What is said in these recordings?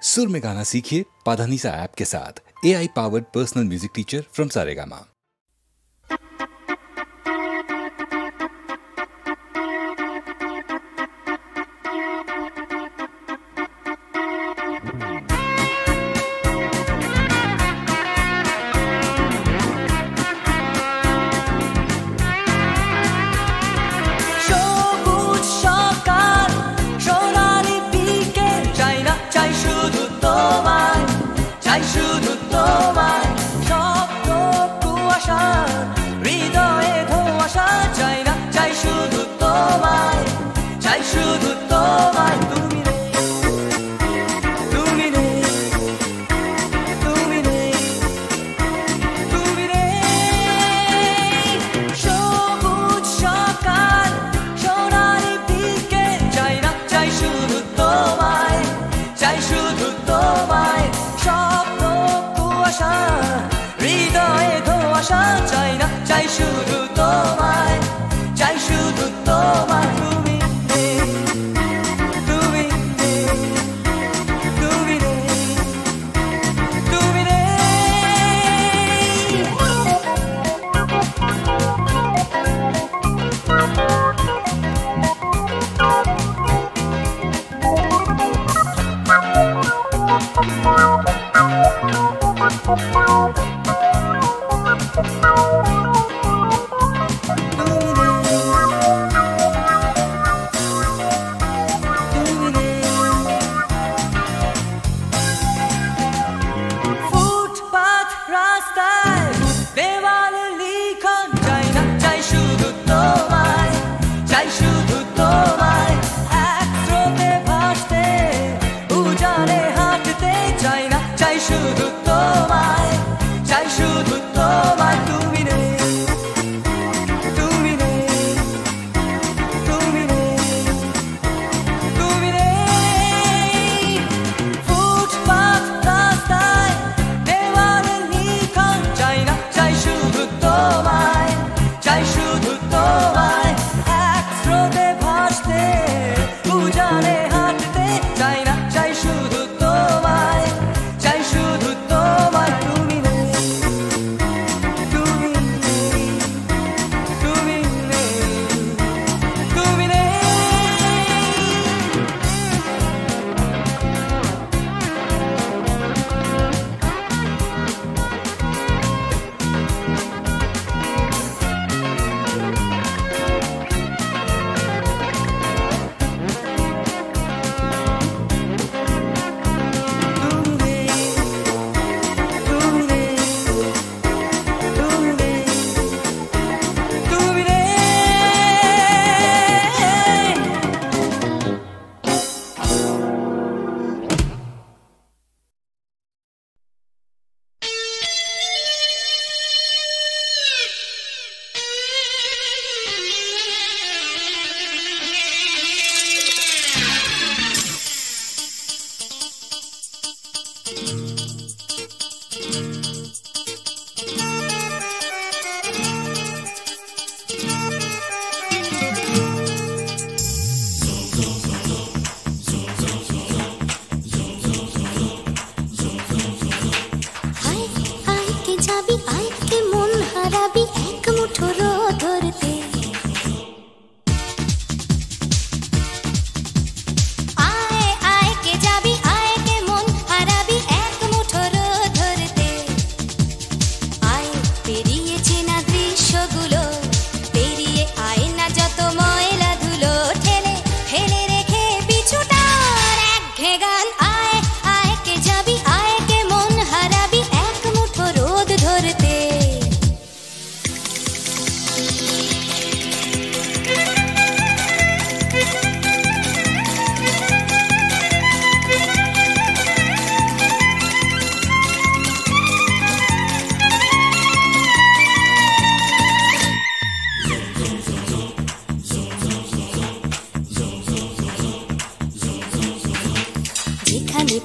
सुर में गाना सीखिए पाधानीसा ऐप के साथ। AI powered personal music teacher from Saregama.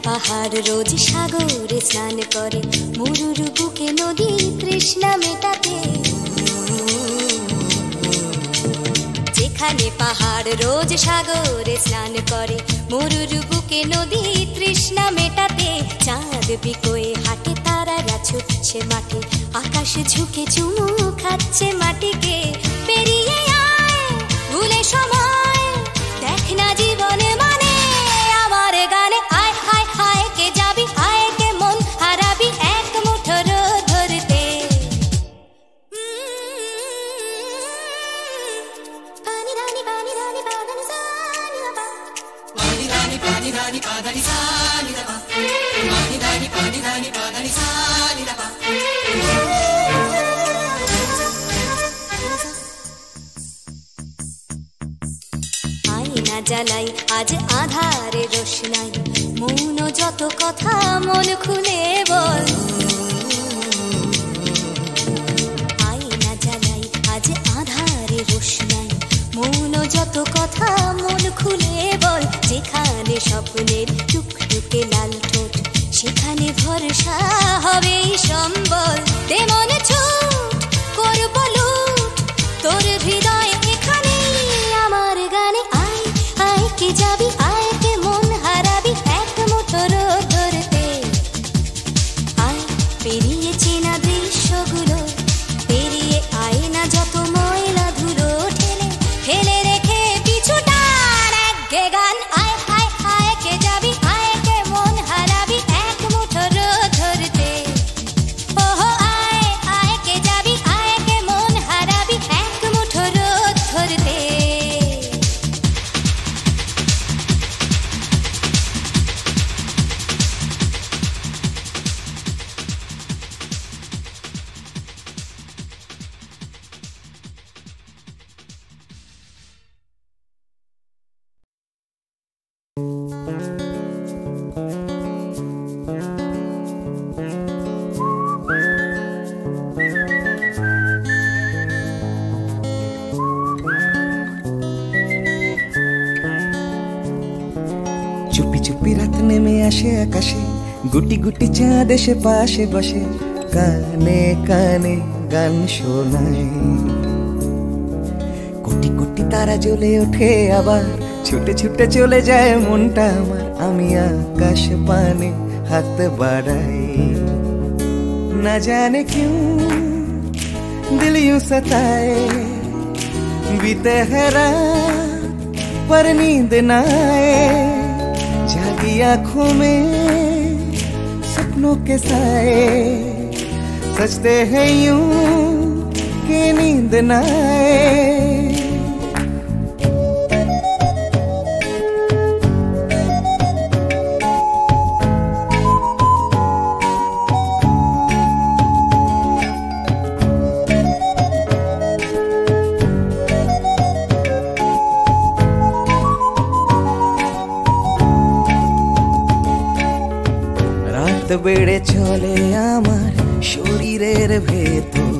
পাহাড় রোজ সাগরে স্নান করে, মরুর বুকে নদী তৃষ্ণা মেটাতে। যেখানে পাহাড় রোজ সাগরে স্নান করে, মরুর বুকে নদী তৃষ্ণা মেটাতে। বিকোয়ে হাটে তারারা ছুটছে মাঠে, আকাশে ঝুঁকে চুমু খাচ্ছে মাটিকে। পেরিয়ে আয় ভুলে সময়, দেখ না জীবনে মানে আমার গানে। আয় হায় হায় কে যাবি, আয় কে মন হারাবি এক মুঠো রোদ ধরতে। পানি রানি পানি রানি পাদানি সানি বাবা, পানি রানি পাদানি সানি বাবা, পানি রানি পাদানি সানি বাবা। আয়না জ্বালাই আজ আধারে রোশনাই, মৌন যত কথা মন খুলে বল। আয়না জ্বালাই আজ আধারে রোশনাই, মৌন যত কথা মন খুলে বল। যেখানে স্বপ্নের টুকটুকে লাল ঠোঁট, সেখানে ভরসা হবে সম্বল। তেমন ছুট করব লুট তোর হৃদয় এখানে আমার গানে। আয় আয় কে যাবি, আয় কে মন হারাবি এক মুঠো রোদ ধরতে। আয় পেরিয়ে চেনা দৃশ্যগুলো, পেরিয়ে আয় না যত ময়লা ধুলো ঠেলে ফেলে রেখে পিছুটার একঘে গান। আয় হায় হায় কে যাবি, আয় কে মন হারাবি এক মুঠো রোদ ধরতে। ওহো আয় আয় কে যাবি, আয় কে মন হারাবি এক মুঠো রোদ ধরতে। চুপি চুপি রাত নেমে আসে আকাশে, গুটি গুটি চাঁদ এসে পাশে বসে, কানে কানে গান শোনায়। কোটি কোটি তারা জ্বলে ওঠে আবার, ছুটে ছুটে চলে যায় মনটা আমার। আমি আকাশ পানে হাত বাড়াই, না জানে क्यों दिल यूं सताए। बीते है रात पर नींद न आए, जागी आंखों में सपनों के साए। सजते हैं यूं कि नींद न आए। বেড়ে চলে আমার শরীরের ভেতর,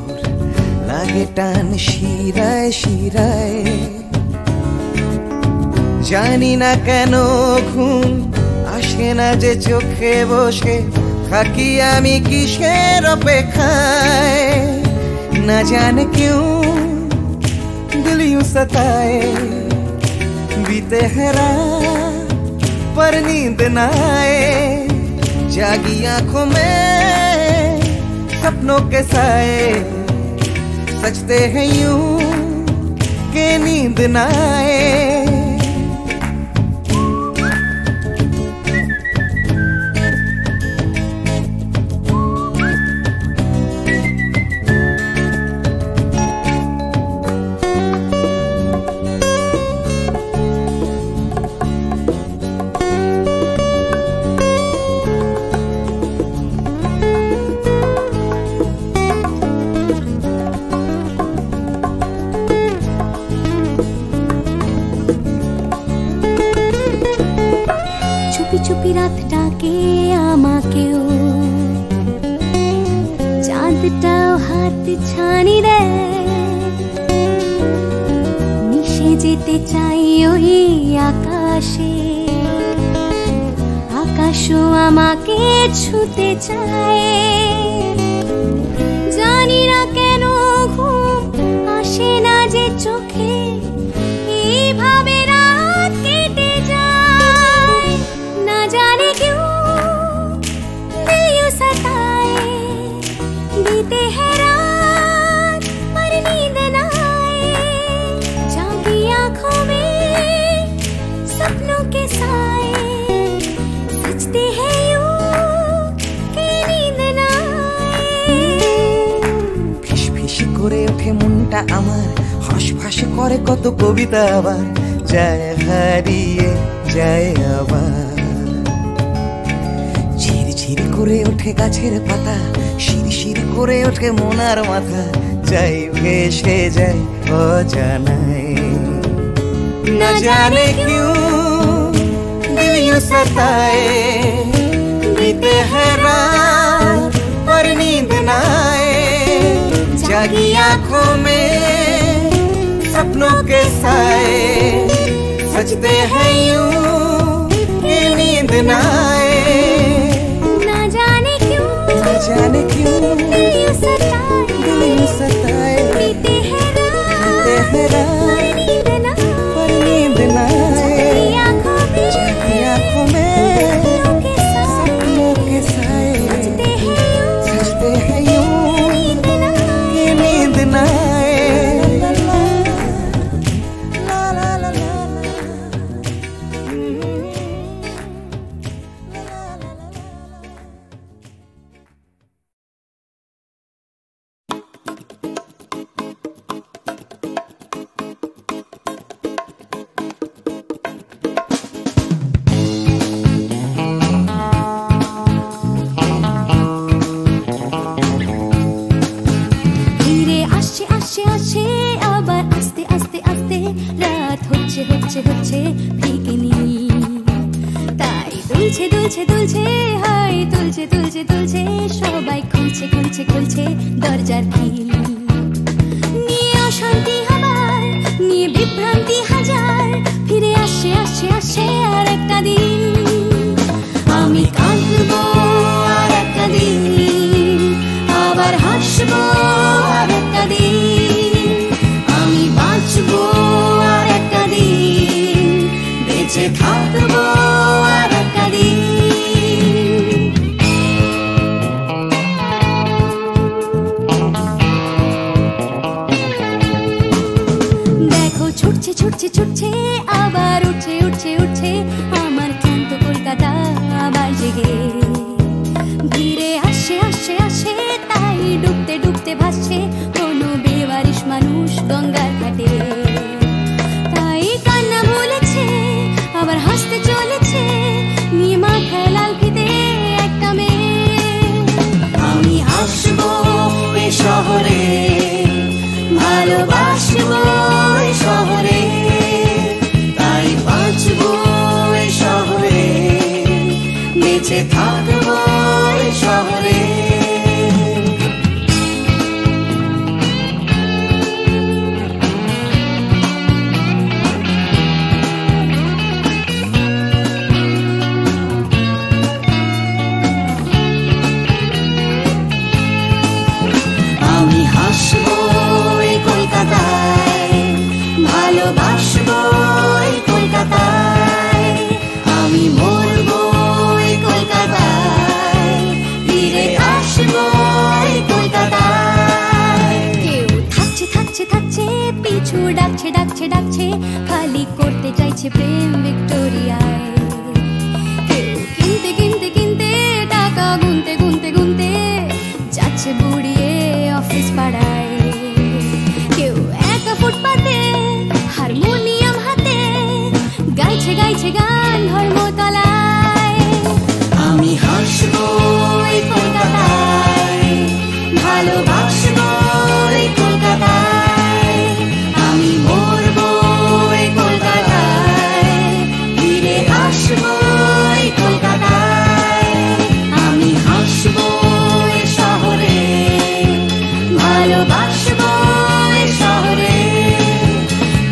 লাগে টান শিরায় শিরায়। জানি না কেন ঘুম আসে না যে চোখে বসে, থাকি আমি কিসের অপেক্ষায়। না জানে क्यों दिल यूं सताए। बीते है रात पर नींद न आए, जागी आंखों में सपनों के साए। सजते हैं यूं कि नींद न आए। চুপি রাত ডাকে আমাকেও, চাঁদটাও হাত ছানি দেয়। মিশে যেতে চাই ওই আকাশে, আকাশও আমাকে ছুতে চায়। জানি না কেন ঘুম আসে না যে চোখে, এইভাবে রাত কেটে যায়। না জানে क्यों दिल सजते हैं यूं कि नींद ना आए। ফিস ফিস করে ওঠে মনটা আমার, হাঁসফাঁস করে কত কবিতা আবার যায় হারিয়ে যায় আবার। ঝিরঝির করে ওঠে গাছের পাতা, শিরশির করে ওঠে মনার মাথা, যাই ভেসে যায় অজানায়। না জানে क्यों दिल यूं सताए, बीते है रात पर नींद ना आए। जागी आंखों में सपनों के साए, सजते हैं यूं कि नींद ना आए। ना जाने क्यों दिल यूं सताए, बीते हैं है रात नींद ना पर नींद ना आए। जागी आंखों में सपनों के साए, सजते हैं यूं कि नींद ना आए। ला ला ला ला ধীরে আসছে আসছে আসছে আবার আস্তে আস্তে আস্তে রাত হচ্ছে হচ্ছে হচ্ছে ফিকেনি। তাই দুলছে দুলছে দুলছে হাই তুলছে তুলছে তুলছে সবাই খুলছে খুলছে খুলছে দরজার খিল। নিয়ে অশান্তি আবার নিয়ে বিভ্রান্তি হাজার, ফিরে আসছে আসছে আসছে আর একটা দিন। আমি কাঁদবো আর একটা দিন, আবার হাসবো আর একটা দিন। আমি বাঁচবো আর একটা দিন, বেঁচে থাকবো আর একটা দিন। দেখো ছুটছে ছুটছে ছুটছে আবার উঠছে উঠছে উঠছে আমার ক্লান্ত কলকাতা আবার জেগে। ধীরে আসছে আসছে আসছে তাই ডুবতে ডুবতে ভাসছে কোনো বেওয়ারিশ মানুষ গঙ্গার ঘাটে। তাই কান্না ভুলেছে আবার হাসতে চলেছে নিয়ে মাথায় লাল ফিতে একটা মেয়ে। আমি আসবো এই শহরে, ভালোবাসবো এই শহরে, তাই বাঁচবো এই শহরে, বেঁচে থাকবো এই শহরে। আমি হাসবো এই কলকাতায়, ভালোবাসবো এই কলকাতায়, আমি মরবো এই কলকাতায়, ফিরে আসবো এই কলকাতায়। কেউ থাকছে থাকছে থাকছে পিছু ডাকছে ডাকছে ডাকছে, খালি করতে চাইছে প্রেম ভিক্টোরিয়ায়। কেউ কিনতে কিনতে কিনতে টাকা গুনতে গুনতে গুনতে যাচ্ছে বুড়িয়ে অফিস পাড়ায়। কেউ একা ফুটপাতে হারমোনিয়াম হাতে গাইছে গাইছে গান ধর্মতলায়। আমি হাসবো এই কলকাতায়, ভালোবাসবো এই কলকাতায়, আমি মরবো এই কলকাতায়, ফিরে আসবো এই কলকাতায়। আমি হাসবো এই শহরে, ভালোবাসবো এই শহরে,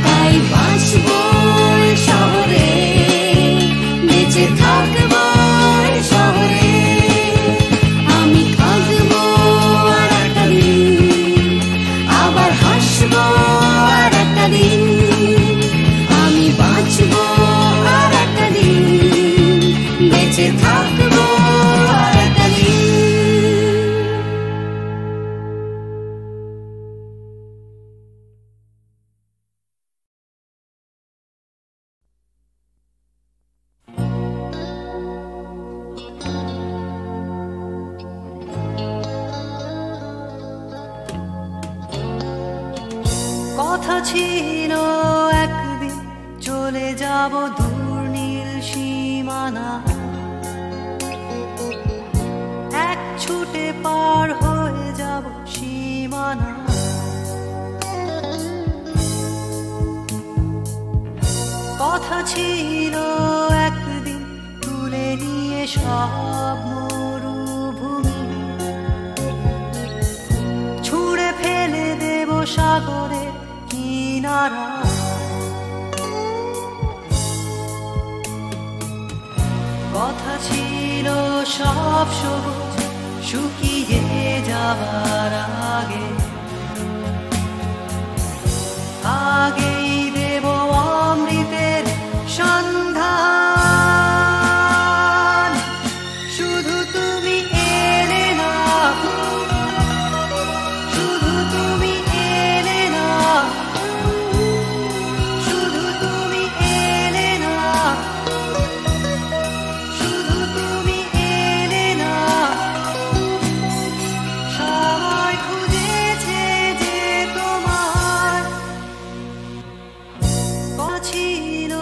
তাই বাঁচবো এই শহরে, বেঁচে থাকবো এই শহরে। ছিল একদিন চলে যাব দূর নীল সীমানা, এক ছুটে পার হয়ে যাব সীমানা। কথা ছিল একদিন তুলে নিয়ে সব মরুভূমি, ছুঁড়ে ফেলে দেব সাগরের কিনারা। কথা ছিল সব সবুজ শুকিয়ে যাবার আগে, আগেই দেব অমৃতের সন্ধান। শুধু তুমি এলে না, শুধু তুমি এলে না, শুধু তুমি এলে না, শুধু তুমি এলে না। সবাই খুঁজেছে যে তোমার ছিল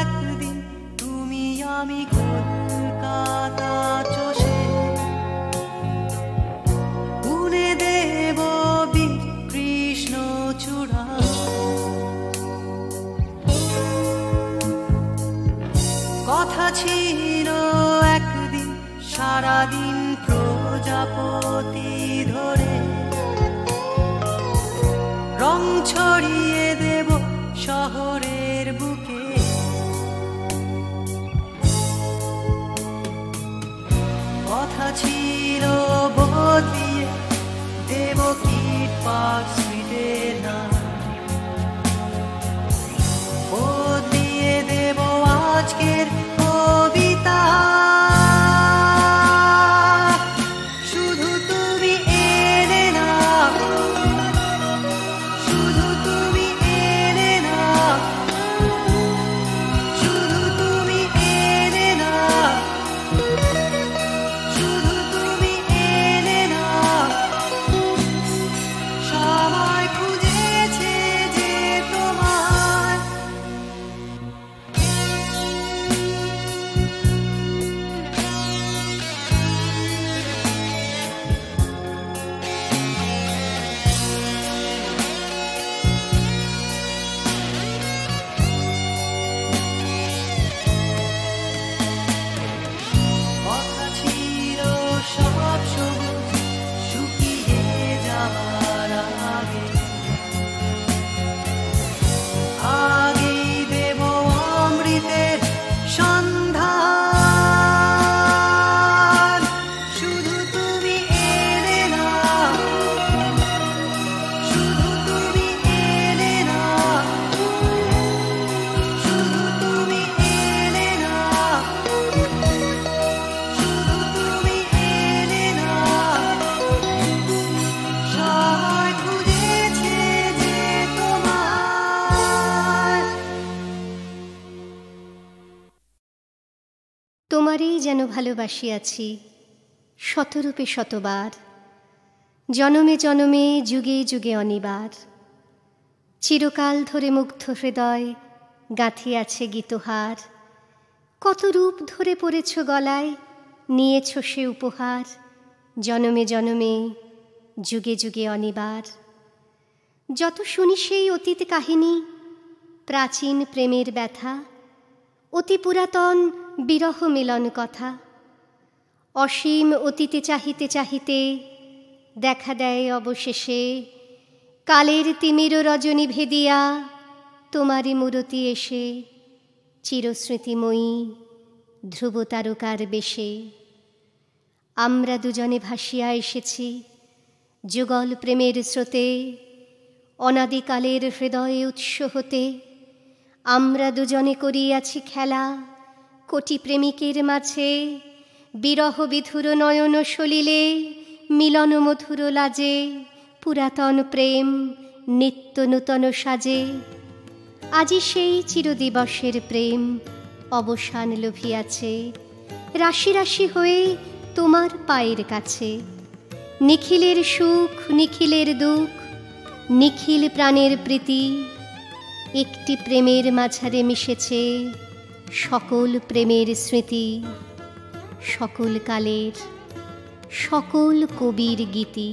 একদিন তুমি আমি কলকাতা চষে বুনে দেব কৃষ্ণ চূড়া। কথা ছিল একদিন সারাদিন প্রজাপতি ধরে রং ছড়িয়ে দেব শহরের বুকে। কথা ছিল বদলিয়ে দেব কিট পার্ক স্ট্রিটের নাম, বদলিয়ে দেব আজকের কবিতা। শুধু তুমি এলে না, শুধু তুমি এলে না, শুধু তুমি এলে না, শুধু তুমি এলে না। সবাই খুঁজেছে যে তোমার কথা ছিল সব সবুজ শুকিয়ে যাবার আগে, আগেই দেব অমৃতের সন্ধান। শুধু তুমি এলে না, শুধু তুমি এলে না, শুধু তুমি এলে না, শুধু তুমি এলে না। সবাই খুঁজেছে যে তোমার তোমারই যেন ভালোবাসিয়াছি শতরূপে শতবার, জনমে জনমে যুগে যুগে অনিবার। চিরকাল ধরে মুগ্ধ হৃদয় গাঁথিয়াছে গীতহার, কত রূপ ধরে পড়েছ গলায় নিয়েছ সে উপহার। জনমে জনমে যুগে যুগে অনিবার। যত শুনি সেই অতীত কাহিনী, প্রাচীন প্রেমের ব্যথা, অতি পুরাতন বিরহ মিলন কথা। অসীম অতীতে চাহিতে চাহিতে দেখা দেয় অবশেষে কালের তিমির রজনী ভেদিয়া তোমারই মূরতি এসে, চিরস্মৃতিময়ী ধ্রুব তারকার বেশে। আমরা দুজনে ভাসিয়া এসেছি যুগল প্রেমের স্রোতে, অনাদিকালের হৃদয়ে উৎস হতে। আমরা দুজনে করিয়াছি খেলা কোটি প্রেমিকের মাঝে, বিরহ বিধুর নয়ন সলিলে মিলন মধুর লাজে। পুরাতন প্রেম নিত্য নূতন সাজে, আজি সেই চিরদিবসের প্রেম অবসান লভিয়াছে। রাশি রাশি হয়ে তোমার পায়ের কাছে, নিখিলের সুখ নিখিলের দুঃখ নিখিল প্রাণের প্রীতি একটি প্রেমের মাঝারে মিশেছে সকল প্রেমের স্মৃতি, সকল কালের সকল কবির গীতি।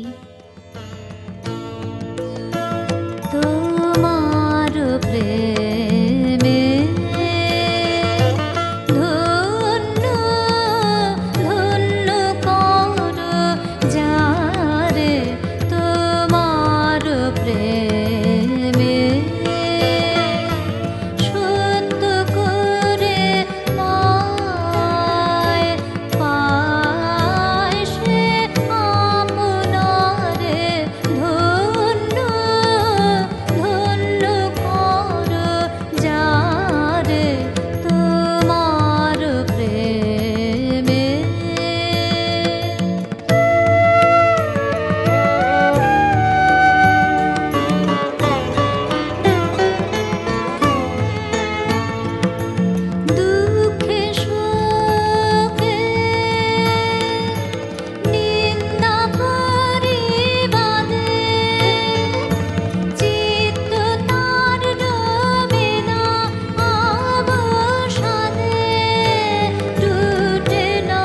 তোমার প্রেমে ধন্য ধন্য কর যারে, তোমার প্রেমে সত্য করে পায় পায় সে আপনারে, ধন্য ধন্য কর যারে, তোমার প্রেমে। দুঃখে শোকে নিন্দা পরিবাদে চিত্ত তার ডোবে না অবসাদে, টুটে না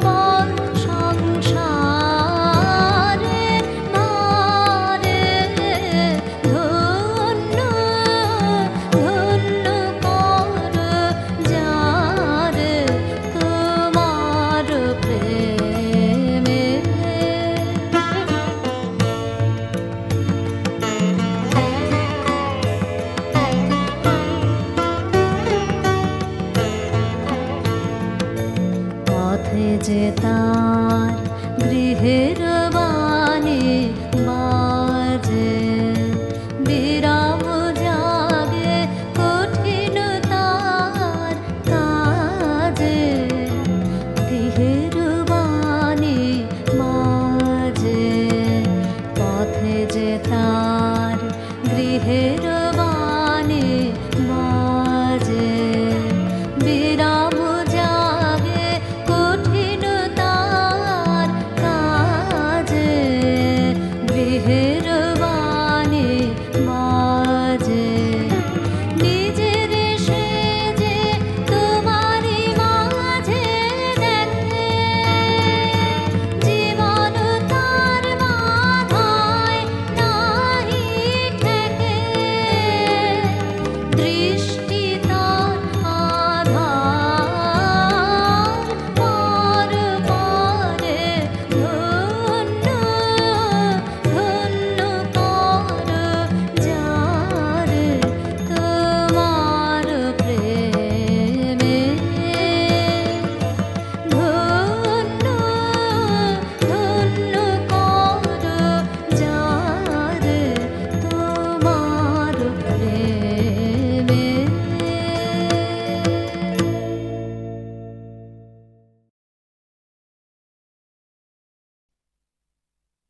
মন সংসারে ভারে, ধন্য ধন্য কর যারে, তোমার প্রেমে। পথে যে তার গৃহের বাণী বাজে, বিরাম জাগে কঠিন তার কাজে, গৃহের বাণী বাজে, পথে যে তার গৃহের বাণী বাজে, বিরাম জাগে কঠিন তার কাজে, গৃহের বাণী বাজে। নিজের সেজে তোমারই মাঝে দেখে, জীবন তার বাধায় নাহি ঠেকে, দৃষ্টি তার আধার পর পরে, ধন্য ধন্য কর যারে, তোমার প্রেমে। ধন্য ধন্য কর যারে, তোমার প্রেমে।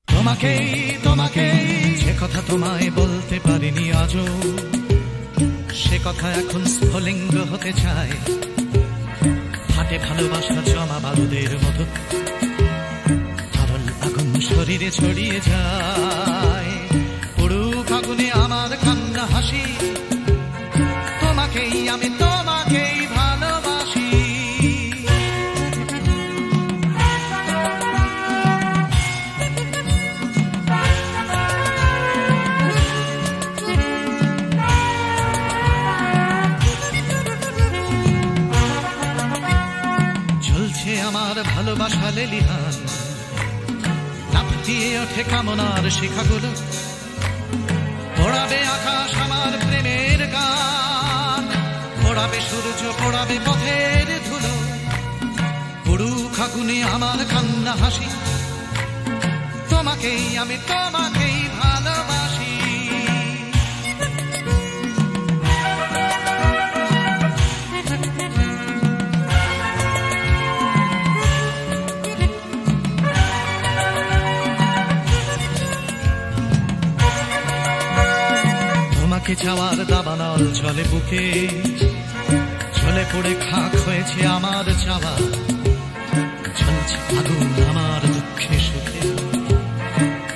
তোমাকেই তোমাকেই যে কথা তোমায় বলতে পারিনি আজও, সে কথা এখন স্ফুলিঙ্গ হতে চায়, হাতে ভালোবাসা জমা বারুদের মতো, তরল আগুন শরীরে ছড়িয়ে যায়, পুরুক আগুনে আমার কান্না হাসি, তোমাকেই আমি তোমাকেই ভালোবাসি। ঝুলছে আমার ভালোবাসা লেলিহান, লাফ দিয়ে ওঠে কামনার শিখাগুলো, পোড়াবে আকাশ আমার প্রেমের গান, পোড়াবে সূর্য পোড়াবে পথের ধুলো, পুরুক আগুনে আমার কান্না হাসি, তোমাকেই আমি তোমাকেই ভালোবাসি। তোমাকে চাওয়ার দাবানল চলে বুকে, চলে পড়ে খাক হয়েছে আমার চাওয়া, জ্বলছে আগুন আমার দুঃখে সুখে,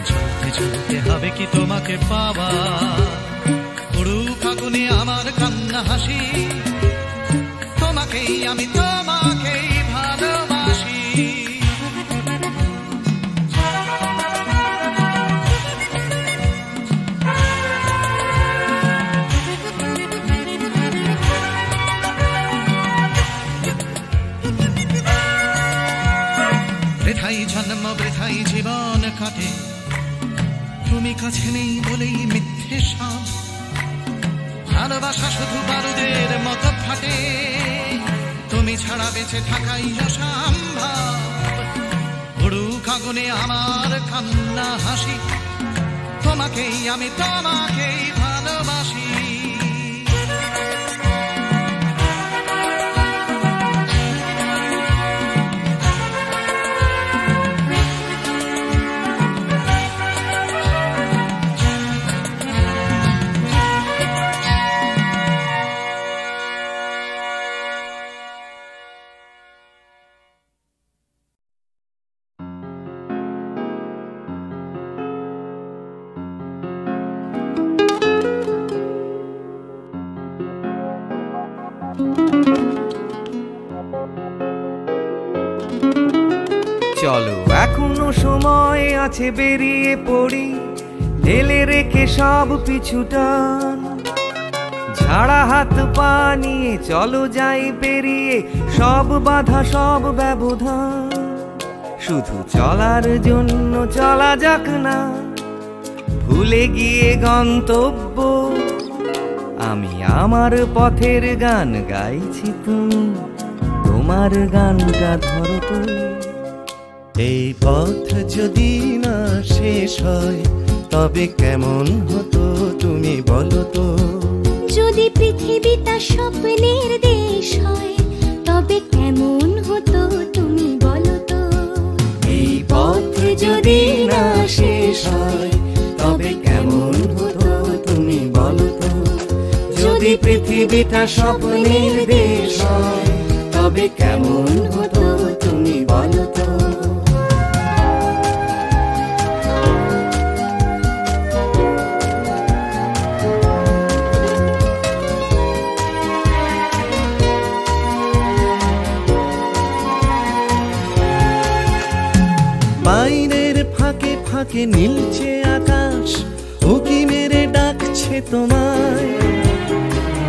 জ্বলতে জ্বলতে হবে কি তোমাকে পাওয়া উড়ুক আগুনে আমার কান্না হাসি তোমাকেই আমি তোমাকেই ভালোবাসি বৃথাই জন্ম বৃথাই জীবন কাটে তুমি কাছে নেই বলেই মিথ্যে সব ভালোবাসা শুধু বারুদের মতো ফাটে তুমি ছাড়া বেঁচে থাকাই অসম্ভব উড়ুক আগুনে আমার কান্না হাসি তোমাকেই আমি তোমাকেই ভালোবাসি চলো এখনো সময় আছে বেরিয়ে পড়ি ঢেলে রেখে সব পিছুটান ঝাড়া হাত পা নিয়ে চলো যাই পেরিয়ে সব বাধা সব ব্যবধান শুধু চলার জন্য চলা যাক না ভুলে গিয়ে গন্তব্য আমি আমার পথের গান গাইছি তুমি তোমার গানটা ধরো তো এই পথ যদি না শেষ হয় তবে কেমন হতো তুমি বলো তো যদি পৃথিবীটা স্বপ্নের দেশ হয় তবে কেমন হতো তুমি বলো তো এই পথ যদি না শেষ হয় তবে কেমন হতো তুমি বলো তো যদি পৃথিবীটা স্বপ্নের দেশ হয় তবে কেমন হতো তুমি বলো তো বাইরের ফাঁকে ফাঁকে নীলছে আকাশ উকি মেরে ডাকছে তোমায়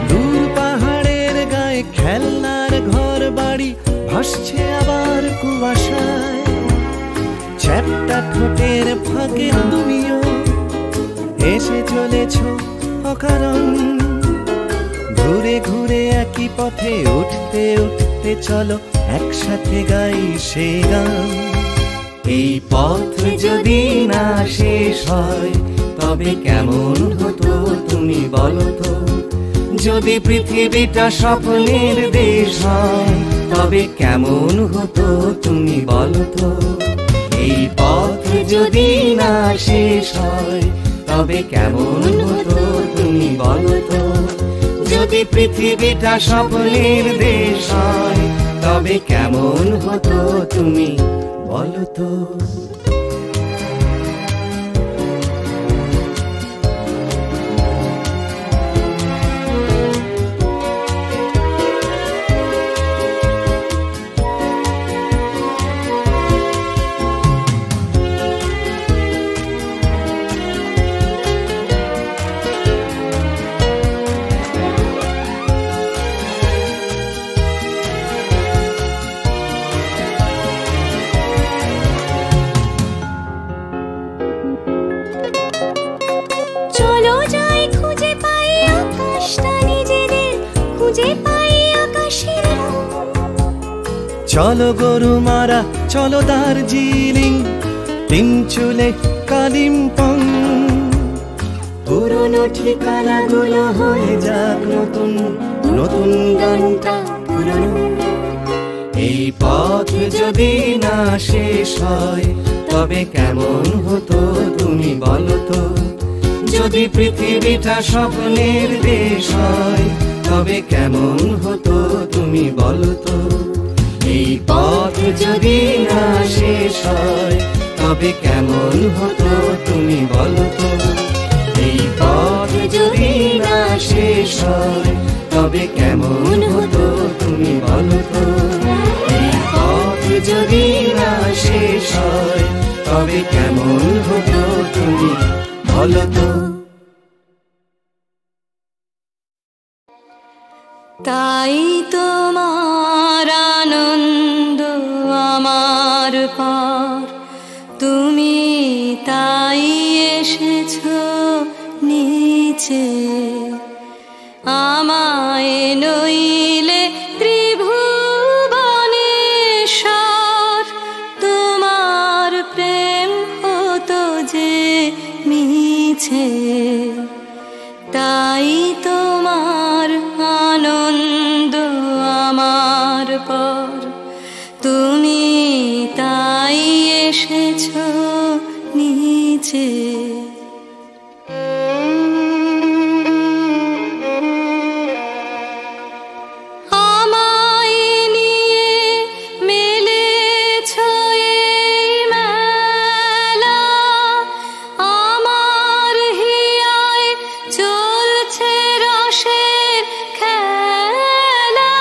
দূর পাহাড়ের গায়ে খেলনার ঘর বাড়ি ভাসছে আবার কুয়াশায় চ্যাপ্টা ঠোঁটের ফাঁকে তুমিও এসে চলেছ অকারণ ঘুরে ঘুরে একই পথে উঠতে উঠতে চলো একসাথে গাই সে গান এই পথ যদি না শেষ হয় তবে কেমন হতো তুমি বলো তো যদি পৃথিবীটা স্বপ্নের দেশ হয় তবে কেমন হতো তুমি বলো তো এই পথ যদি না শেষ হয় তবে কেমন হতো তুমি বলো তো যদি পৃথিবীটা স্বপ্নের দেশ হয় তবে কেমন হতো তুমি বলো তো চলো গরুমারা চলো দার্জিলিং তিনচুলে কালিম্পং পুরনো ঠিকানাগুলো হয়ে যাক নতুন নতুন গানটা পুরনো এই পথ যদি না শেষ হয় তবে কেমন হতো তুমি বলো তো যদি পৃথিবীটা স্বপ্নের দেশ হয় তবে কেমন হতো তুমি বলো তো এই পথ যদি না শেষ হয় তবে কেমন হতো তুমি বলো তো শেষ হয় তবে কেমন হতো তুমি বলো তো। এই পথ যদি না শেষ হয় তবে কেমন হতো তুমি বলো তো। তাই তোমার আনন্দ আমার পার, তুমি তাই এসেছো নিচে। আমায় নইলে ত্রিভুবনেশ্বর, তোমার প্রেম হতো যে মিছে। তাই তোমার আনন্দ আমার পর, তুমি তাই এসেছো নিচে। আমায় নিয়ে মেলেছো এই মেলা, আমার হিয়ায় চলছে রসের খেলা।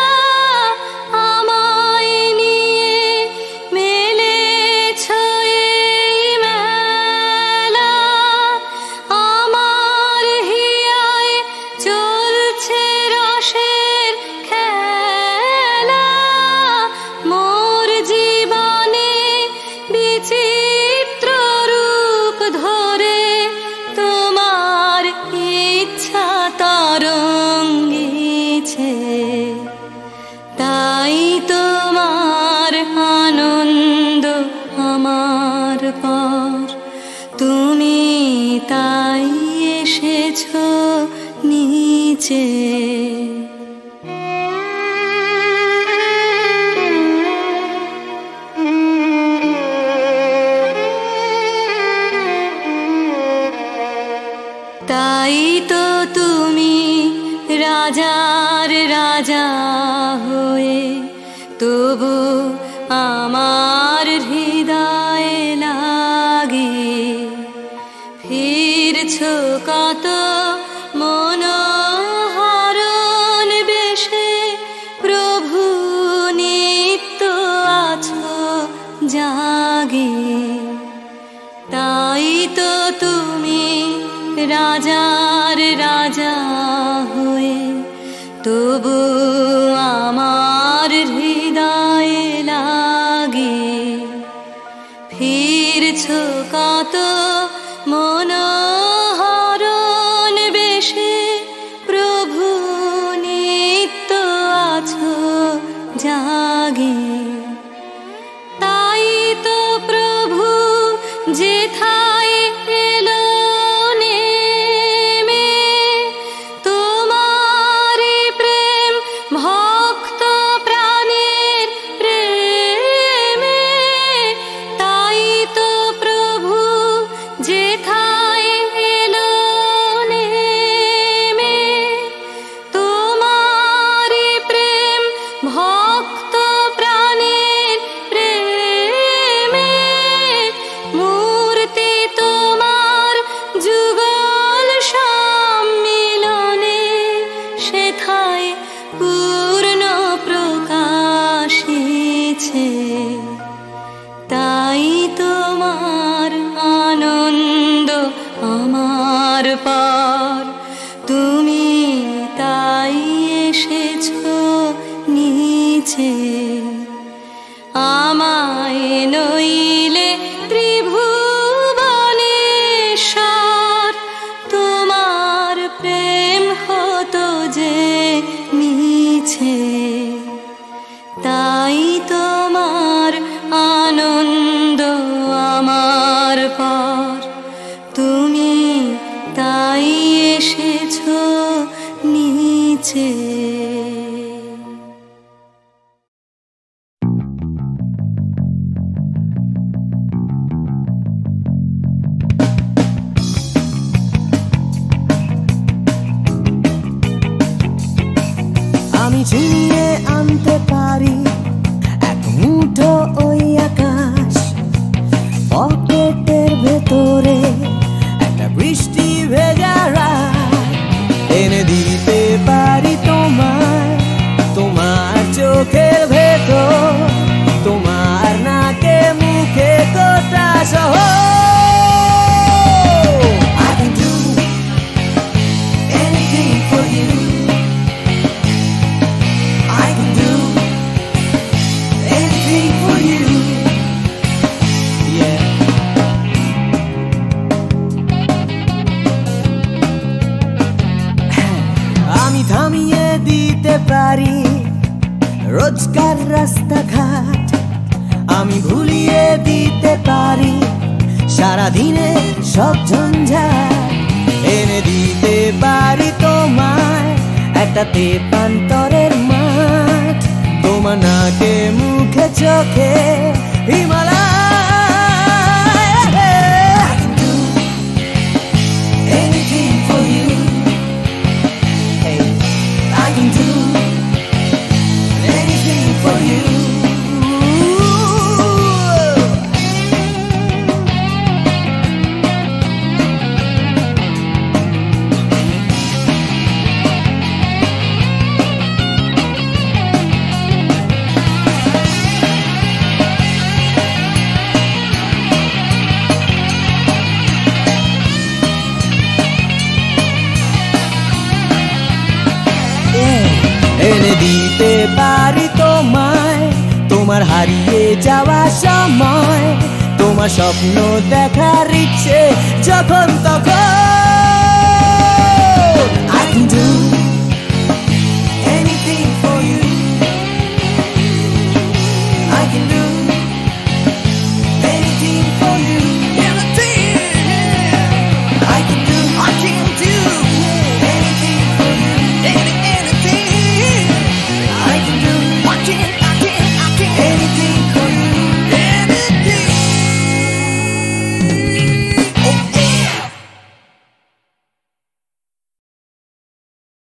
আমায় নিয়ে মেলেছো এই মেলা, আমার হিয়ায় চলছে রসের খেলা। মোর জীবনে বিচিত্র রূপ ধরে তোমার ইচ্ছা তরঙ্গিছে। তাই তোমার আনন্দ আমার পর, তুমি তাই এসেছো নিচে। তাই তো তুমি রাজার রাজা হয়ে তবু আমার হৃদয়ে লাগে ফিরছো কত মনোহরণ বেশে। প্রভু নিত্য আছো জাগে। তাই তো তুমি রাজার রাজা হয়ে তবু আমার হৃদয়ে লাগে ফিরছো কত মনোহরণ বেশে। প্রভু নিত্য আছো জাগে। তাই তো প্রভু যেথায় এলো নেমে, তোমারি প্রেম ভক্ত প্রাণের প্রেমে। তাই তো প্রভু যেথায় এলো নেমে, তোমারি প্রেম ভক্ত প্রাণের প্রেমে। মূর্তি তোমার যুগল সম্মিলনে, সেথায় পূর্ণ প্রকাশিছে। তাই তোমার আনন্দ আমার পার, তুমি তাই এসেছো নিচে। আমায় নইলে ত্রিভুবনেশ্বর, তোমার প্রেম হতো যে মিছে। তাই তোমার আনন্দ রোজকার রাস্তাঘাট আমি ভুলিয়ে দিতে পারি, সারাদিনে সব ঝঞ্ঝাট এনে দিতে পারি তোমায় একটা তেপান্তরের মাঠ, তোমার নাকে মুখে চোখে Himalaya. Anything for you, hey, I can do anything for you. এনে দিতে পারি তোমায় তোমার হারিয়ে যাওয়া সময়, তোমার স্বপ্ন দেখার ইচ্ছে যখন তখন। I can do anything for you, I can do anything for you, I can